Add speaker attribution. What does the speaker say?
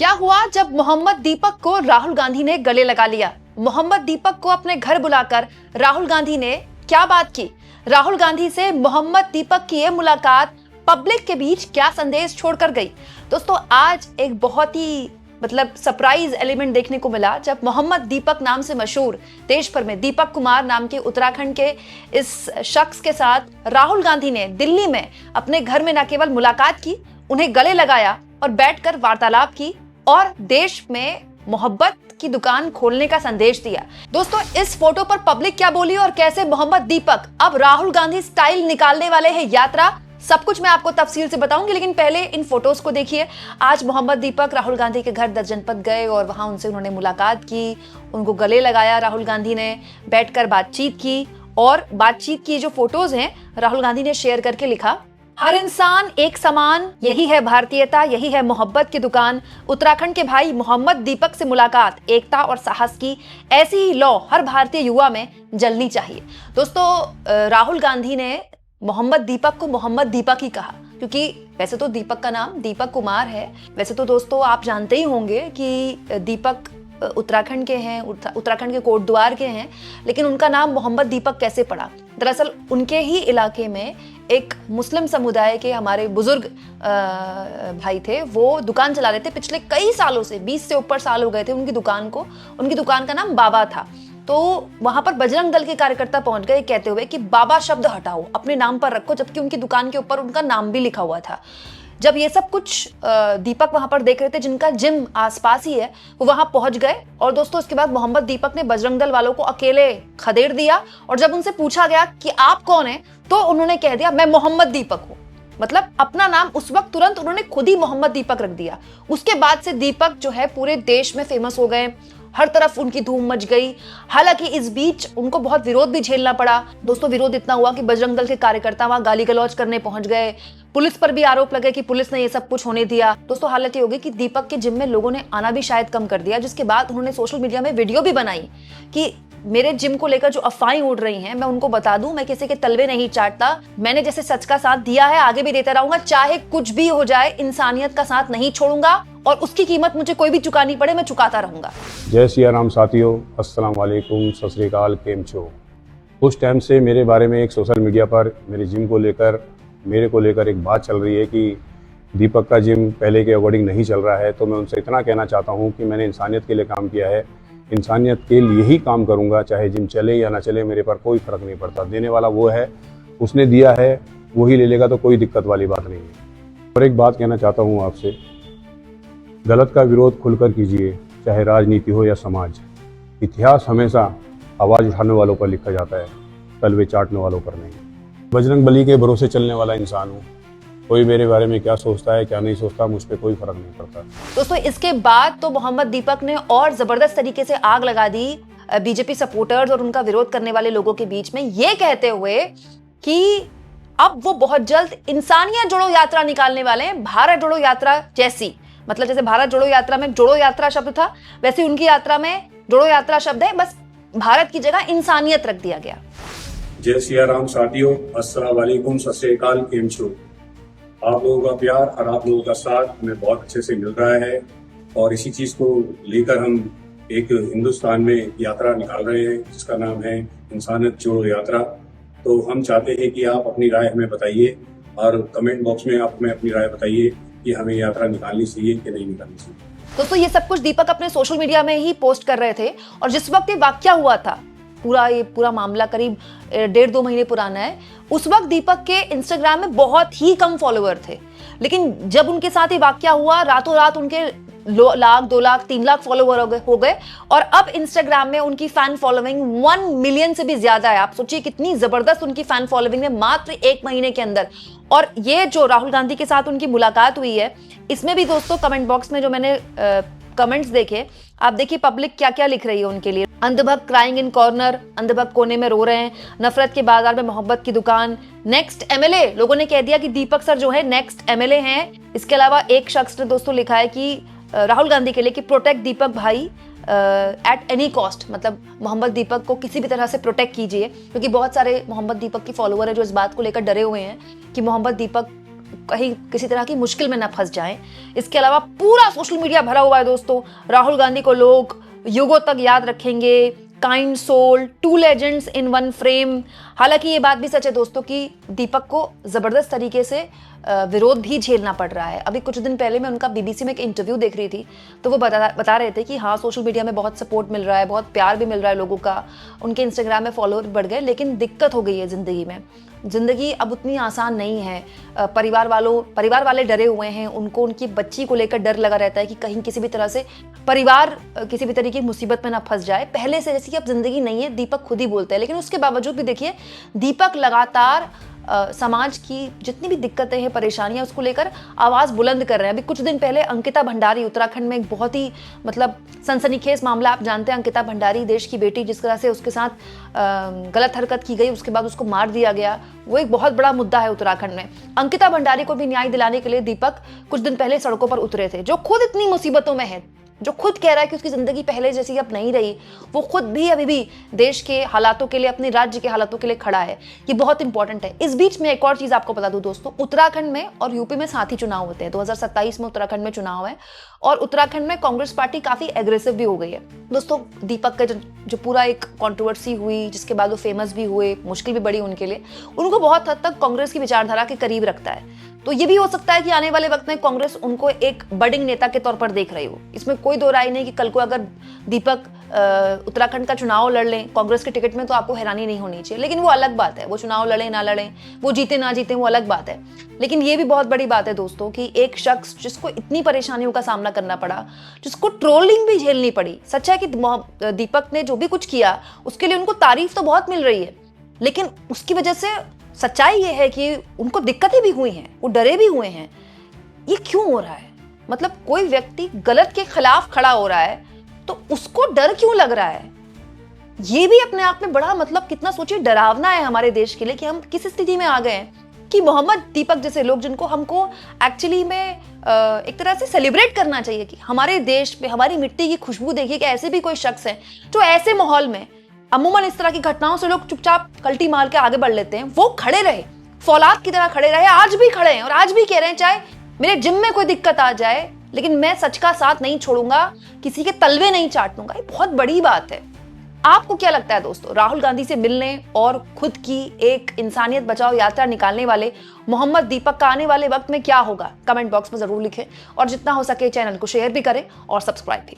Speaker 1: क्या हुआ जब मोहम्मद दीपक को राहुल गांधी ने गले लगा लिया? मोहम्मद दीपक को अपने घर बुलाकर राहुल गांधी ने क्या बात की? राहुल गांधी से मोहम्मद दीपक की यह मुलाकात पब्लिक के बीच क्या संदेश छोड़कर गई? दोस्तों, आज एक बहुत ही सरप्राइज एलिमेंट देखने को मिला जब मोहम्मद दीपक नाम से मशहूर देश भर में दीपक कुमार नाम के उत्तराखंड के इस शख्स के साथ राहुल गांधी ने दिल्ली में अपने घर में न केवल मुलाकात की, उन्हें गले लगाया और बैठकर वार्तालाप की और देश में मोहब्बत की दुकान खोलने का संदेश दिया। दोस्तों, इस फोटो पर पब्लिक क्या बोली और कैसे मोहम्मद दीपक अब राहुल गांधी स्टाइल निकालने वाले हैं यात्रा, सब कुछ मैं आपको तफसील से बताऊंगी, लेकिन पहले इन फोटोज को देखिए। आज मोहम्मद दीपक राहुल गांधी के घर 10 जनपद गए और वहां उन्होंने मुलाकात की, उनको गले लगाया। राहुल गांधी ने बैठकर बातचीत की और बातचीत की जो फोटोज हैं राहुल गांधी ने शेयर करके लिखा, हर इंसान एक समान, यही है भारतीयता, यही है मोहब्बत की दुकान। उत्तराखंड के भाई मोहम्मद दीपक से मुलाकात एकता और साहस की, ऐसी ही लौ हर भारतीय युवा में जलनी चाहिए। दोस्तों, राहुल गांधी ने मोहम्मद दीपक को मोहम्मद दीपक ही कहा, क्योंकि वैसे तो दीपक का नाम दीपक कुमार है। वैसे तो दोस्तों आप जानते ही होंगे कि दीपक उत्तराखंड के हैं, उत्तराखंड के कोटद्वार के हैं, लेकिन उनका नाम मोहम्मद दीपक कैसे पड़ा? दरअसल उनके ही इलाके में एक मुस्लिम समुदाय के हमारे बुजुर्ग भाई थे, वो दुकान चला रहे थे पिछले कई सालों से, 20 से ऊपर साल हो गए थे उनकी दुकान को। उनकी दुकान का नाम बाबा था। तो वहां पर बजरंग दल के कार्यकर्ता पहुंच गए कहते हुए कि बाबा शब्द हटाओ, अपने नाम पर रखो, जबकि उनकी दुकान के ऊपर उनका नाम भी लिखा हुआ था। जब ये सब कुछ दीपक वहां पर देख रहे थे, जिनका जिम आसपास ही है, वो वहां पहुंच गए। और दोस्तों, इसके बाद मोहम्मद दीपक ने बजरंग दल वालों को अकेले खदेड़ दिया और जब उनसे पूछा गया कि आप कौन हैं, तो उन्होंने कह दिया मैं मोहम्मद दीपक हूं। मतलब अपना नाम उस वक्त तुरंत उन्होंने खुद ही मोहम्मद दीपक रख दिया। उसके बाद से दीपक जो है पूरे देश में फेमस हो गए, हर तरफ उनकी धूम मच गई। हालांकि इस बीच उनको बहुत विरोध भी झेलना पड़ा। दोस्तों, विरोध इतना हुआ कि बजरंग दल के कार्यकर्ता वहां गाली गलौज करने पहुंच गए। पुलिस पर भी आरोप लगे कि पुलिस ने ये सब कुछ होने दिया। दोस्तों, हालत ये हो गई कि दीपक के जिम में लोगों ने आना भी शायद कम कर दिया, जिसके बाद उन्होंने सोशल मीडिया में वीडियो भी बनाई कि मेरे जिम को लेकर जो अफवाहें उड़ रही हैं, मैं उनको बता दूं, मैं किसी के तलवे नहीं चाटता। मैंने जैसे सच का साथ दिया है, आगे भी देता रहूंगा, चाहे कुछ भी हो जाए, इंसानियत का साथ नहीं छोड़ूंगा और उसकी कीमत मुझे कोई भी चुकानी पड़े, मैं चुकाता रहूंगा।
Speaker 2: जय सिया राम साथियों, अस्सलाम वालेकुम, सत श्री अकाल, केम छो। कुछ टाइम से मेरे बारे में एक सोशल मीडिया पर मेरे जिम को लेकर मेरे को लेकर एक बात चल रही है कि दीपक का जिम पहले के अकॉर्डिंग नहीं चल रहा है। तो मैं उनसे इतना कहना चाहता हूं कि मैंने इंसानियत के लिए काम किया है, इंसानियत के लिए ही काम करूंगा, चाहे जिम चले या ना चले, मेरे पर कोई फर्क नहीं पड़ता। देने वाला वो है, उसने दिया है, वही ले लेगा, तो कोई दिक्कत वाली बात नहीं है। और एक बात कहना चाहता हूँ आपसे, गलत का विरोध खुलकर कीजिए, चाहे राजनीति हो या समाज। इतिहास हमेशा आवाज़ उठाने वालों पर लिखा जाता है, तलवे चाटने वालों पर नहीं। बजरंग बली के भरोसे चलने वाला इंसान हूँ, कोई मेरे बारे में क्या सोचता है क्या नहीं सोचता, मुझ पर कोई फर्क नहीं पड़ता।
Speaker 1: दोस्तों, इसके बाद तो मोहम्मद दीपक ने और जबरदस्त तरीके से आग लगा दी बीजेपी सपोर्टर्स और उनका विरोध करने वाले लोगों के बीच में, ये कहते हुए कि अब वो बहुत जल्द इंसानियत जोड़ो यात्रा निकालने वाले हैं, भारत जोड़ो यात्रा जैसी। मतलब जैसे भारत जोड़ो यात्रा में जोड़ो यात्रा शब्द था, वैसे उनकी यात्रा में जोड़ो यात्रा शब्द है, बस भारत की जगह इंसानियत रख दिया गया।
Speaker 3: जय सिया राम साथियों, अस्सलाम वालेकुम, सत श्री अकाल, केम छो। आप लोगों का प्यार और आप लोगों का साथ हमें बहुत अच्छे से मिल रहा है और इसी चीज को लेकर हम एक हिंदुस्तान में यात्रा निकाल रहे हैं जिसका नाम है इंसानियत जोड़ो यात्रा। तो हम चाहते हैं कि आप अपनी राय हमें बताइए और कमेंट बॉक्स में आप हमें अपनी राय बताइए कि हमें यात्रा निकालनी चाहिए कि नहीं निकालनी चाहिए।
Speaker 1: दोस्तों, ये सब कुछ दीपक अपने सोशल मीडिया में ही पोस्ट कर रहे थे और जिस वक्त ये वाकया हुआ था, ये पूरा मामला करीब 1.5-2 महीने पुराना है, उस वक्त दीपक के इंस्टाग्राम में बहुत ही कम फॉलोअर थे। लेकिन जब उनके साथ ये वाकया हुआ, रातों रात उनके 1 लाख, 2 लाख, 3 लाख फॉलोअर हो गए और अब इंस्टाग्राम में उनकी फैन फॉलोइंग 1 मिलियन से भी ज्यादा है। आप सोचिए कितनी जबरदस्त उनकी फैन फॉलोइंग है मात्र 1 महीने के अंदर। और ये जो राहुल गांधी के साथ उनकी मुलाकात हुई है, इसमें भी दोस्तों कमेंट बॉक्स में जो मैंने कमेंट्स देखे, आप देखिए पब्लिक क्या क्या लिख रही है उनके लिए। अंधभक्त क्राइंग इन कॉर्नर, अंधभक्त कोने में रो रहे हैं, नफरत के बाजार में मोहब्बत की दुकान, नेक्स्ट एमएलए, लोगों ने कह दिया कि दीपक सर जो है नेक्स्ट एमएलए हैं। इसके अलावा एक शख्स ने दोस्तों लिखा है कि राहुल गांधी के लिए कि प्रोटेक्ट दीपक भाई एट एनी कॉस्ट, मतलब मोहम्मद दीपक को किसी भी तरह से प्रोटेक्ट कीजिए, क्योंकि बहुत सारे मोहम्मद दीपक के फॉलोअर है जो इस बात को लेकर डरे हुए हैं कि मोहम्मद दीपक कहीं किसी तरह की मुश्किल में ना फंस जाएं। इसके अलावा पूरा सोशल मीडिया भरा हुआ है दोस्तों, राहुल गांधी को लोग युगों तक याद रखेंगे, kind soul, two legends in one frame. हालांकि ये बात भी सच है दोस्तों कि दीपक को जबरदस्त तरीके से विरोध भी झेलना पड़ रहा है। अभी कुछ दिन पहले मैं उनका बीबीसी में एक इंटरव्यू देख रही थी, तो वो बता रहे थे कि हाँ, सोशल मीडिया में बहुत सपोर्ट मिल रहा है, बहुत प्यार भी मिल रहा है लोगों का, उनके इंस्टाग्राम में फॉलोअर बढ़ गए, लेकिन दिक्कत हो गई है ज़िंदगी में। ज़िंदगी अब उतनी आसान नहीं है। परिवार वाले डरे हुए हैं, उनको उनकी बच्ची को लेकर डर लगा रहता है कि कहीं किसी भी तरह से परिवार किसी भी तरीके की मुसीबत में ना फंस जाए। पहले से जैसी अब ज़िंदगी नहीं है, दीपक खुद ही बोलते हैं। लेकिन उसके बावजूद भी देखिए, दीपक लगातार समाज की जितनी भी दिक्कतें हैं, परेशानियां, उसको लेकर आवाज़ बुलंद कर रहे हैं। अभी कुछ दिन पहले अंकिता भंडारी, उत्तराखंड में एक बहुत ही सनसनीखेज मामला, आप जानते हैं अंकिता भंडारी, देश की बेटी, जिस तरह से उसके साथ गलत हरकत की गई, उसके बाद उसको मार दिया गया, वो एक बहुत बड़ा मुद्दा है उत्तराखंड में। अंकिता भंडारी को भी न्याय दिलाने के लिए दीपक कुछ दिन पहले सड़कों पर उतरे थे, जो खुद इतनी मुसीबतों में है, जो खुद कह रहा है कि उसकी ज़िंदगी पहले जैसी अब नहीं रही। वो खुद भी अभी भी देश के हालातों के लिए, अपने राज्य के हालातों के लिए खड़ा है। ये बहुत इंपॉर्टेंट है। इस बीच में एक और चीज़ आपको बता दूं दोस्तों, उत्तराखंड में और यूपी में साथ ही चुनाव होते हैं। 2027 में उत्तराखंड में चुनाव है और उत्तराखंड में कांग्रेस पार्टी काफ़ी एग्रेसिव भी हो गई है दोस्तों। दीपक का जो पूरा एक कंट्रोवर्सी हुई, जिसके बाद वो फेमस भी हुए, मुश्किल भी बड़ी उनके लिए, उनको बहुत हद तक कांग्रेस की विचारधारा के करीब रखता है। तो ये भी हो सकता है कि आने वाले वक्त में कांग्रेस उनको एक बडिंग नेता के तौर पर देख रही हो। इसमें कोई दो राय नहीं कि कल को अगर दीपक उत्तराखंड का चुनाव लड़ लें कांग्रेस के टिकट में, तो आपको हैरानी नहीं होनी चाहिए। लेकिन वो अलग बात है, वो चुनाव लड़े ना लड़े, वो जीते ना जीते, वो अलग बात है। लेकिन ये भी बहुत बड़ी बात है दोस्तों कि एक शख्स जिसको इतनी परेशानियों का सामना करना पड़ा, जिसको ट्रोलिंग भी झेलनी पड़ी। सच है कि दीपक ने जो भी कुछ किया उसके लिए उनको तारीफ तो बहुत मिल रही है, लेकिन उसकी वजह से सच्चाई ये है कि उनको दिक्कतें भी हुई हैं, वो डरे भी हुए हैं। ये क्यों हो रहा है? मतलब कोई व्यक्ति गलत के खिलाफ खड़ा हो रहा है तो उसको डर क्यों लग रहा है? ये भी अपने आप में बड़ा कितना सोचिए डरावना है हमारे देश के लिए कि हम किस स्थिति में आ गए हैं कि मोहम्मद दीपक जैसे लोग, जिनको हमको एक्चुअली में एक तरह से सेलिब्रेट करना चाहिए कि हमारे देश में हमारी मिट्टी की खुशबू देखिए कि ऐसे भी कोई शख्स है जो ऐसे माहौल में, अमूमन इस तरह की घटनाओं से लोग चुपचाप कल्टी मार के आगे बढ़ लेते हैं, वो खड़े रहे, फौलाद की तरह खड़े रहे। आज भी खड़े हैं और आज भी कह रहे हैं चाहे मेरे जिम में कोई दिक्कत आ जाए, लेकिन मैं सच का साथ नहीं छोड़ूंगा, किसी के तलवे नहीं चाटूंगा। ये बहुत बड़ी बात है। आपको क्या लगता है दोस्तों, राहुल गांधी से मिलने और खुद की एक इंसानियत बचाओ यात्रा निकालने वाले मोहम्मद दीपक का आने वाले वक्त में क्या होगा? कमेंट बॉक्स में जरूर लिखें और जितना हो सके चैनल को शेयर भी करें और सब्सक्राइब भी।